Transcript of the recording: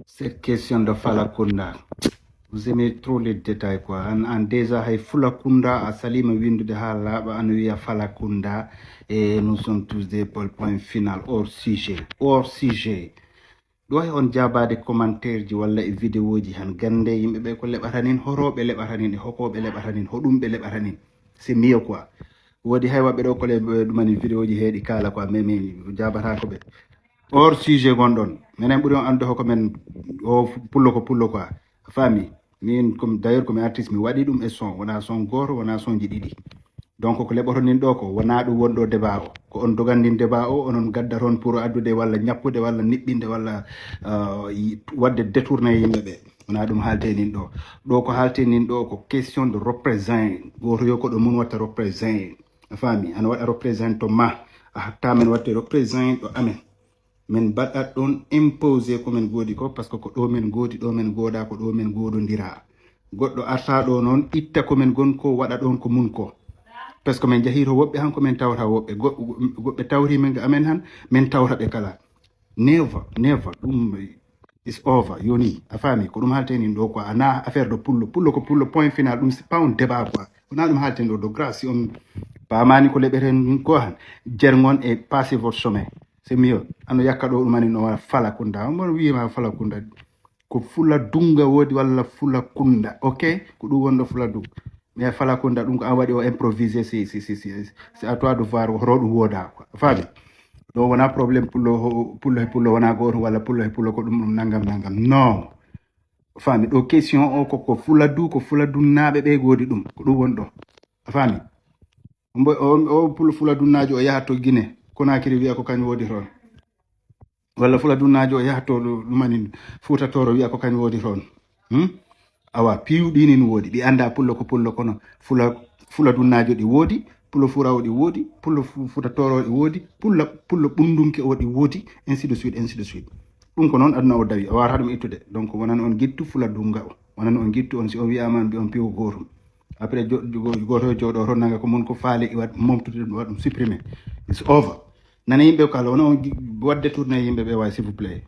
Cette question de Falakunda, vous aimez trop les détails quoi. En déjà hay Fulakunda a salima windu de hala ba anuya Falakunda et nous sommes tous des points final hors sujet. Hors sujet. Do hay on jabade commentaire ji walla e vidéo ji han gande yimbe be ko lebatanin horobe lebatanin e hokobe lebatanin hodumbe lebatanin. C'est mieux quoi. Wodi hay wabbe do ko le dumani vidéo ji heedi kala quoi meme jabata ko be. Or sujet gondon menen buri on ando ko men o pullo quoi fami min comme d'ailleurs comme artiste mi wadi dum e son wona son goto wona son ji didi donc ko leboto nin do ko wona do wondo débat o ko on dogandin débat o onon gadda ton pour addude walla ñappude walla nibbinde walla wadde détourner yimbe be wona dum halte nin do ko halte nin do ko question de représenter goto yo ko do mun watta représenter fami an wada représenter ma hatta men watte représenter do amen men baɗɗat ɗon imposé komin goodi ko par ce que ko ɗo men goodi ɗo men gooda ko ɗo men goododira goɗɗo arta ɗo noon itta komin gon ko waɗa ɗon ko mun ko par ce que min jahiro woɓɓe han komin tawta woɓɓe goɓɓe tawri men ga amen han min tawta ɓe kala never ɗum is over yoni a faami ko ɗum haltenin ɗo quoi ana affaire de pullo ko pullo point final ɗum c'est pas un débat quoi wona ɗum halten ɗo de grâce si on pamani ko leɓeten ko han jergon et passé votre chemin c'est mieux ano yakka ɗo ɗumani no wona Falakunda on wiyima Falakunda ko fula dunga wodi walla fula kunda ok ko ɗum wonɗo fula dunga mais Falakunda ɗum ko an waɗi o improvisé c'est à toi de voir hoto ɗum woda quoi faami ɗo wona probléme pullo wona goto walla pullo e pullo ko ɗum nangam non faami ɗo question o ko fula dunnaɓe ɓe godi ɗum ko ɗum woni ɗo faami o pullo fula dunnajo o yaha to Guinée Konakiri wiya ko kañ wodi toon walla fula dunnajo o yaha to ɗumani Fuuta Tooro wiya ko kañ wodi toon awa piiwɗi nin woodi ɗi anda pullo ko pullo kono fula dunnajo ɗi woodi pullo furawo ɗi woodi pullo Fuuta Tooro ɗi woodi pullo ɓundunke o ɗi woodi ainsi de suite ɗum ko noon aduna o dawi a wawata ɗum ittude donc wonan on guittu fula dunga o wonan on guittu on si on wiyama mbi on piiwo gotum après goto jooɗo to nanga ko mon ko faali wat momtude ɗum waɗum supprimer it's over nana yimɓe kala wona on wadde tourné yimɓe ɓe way s'il vous plaît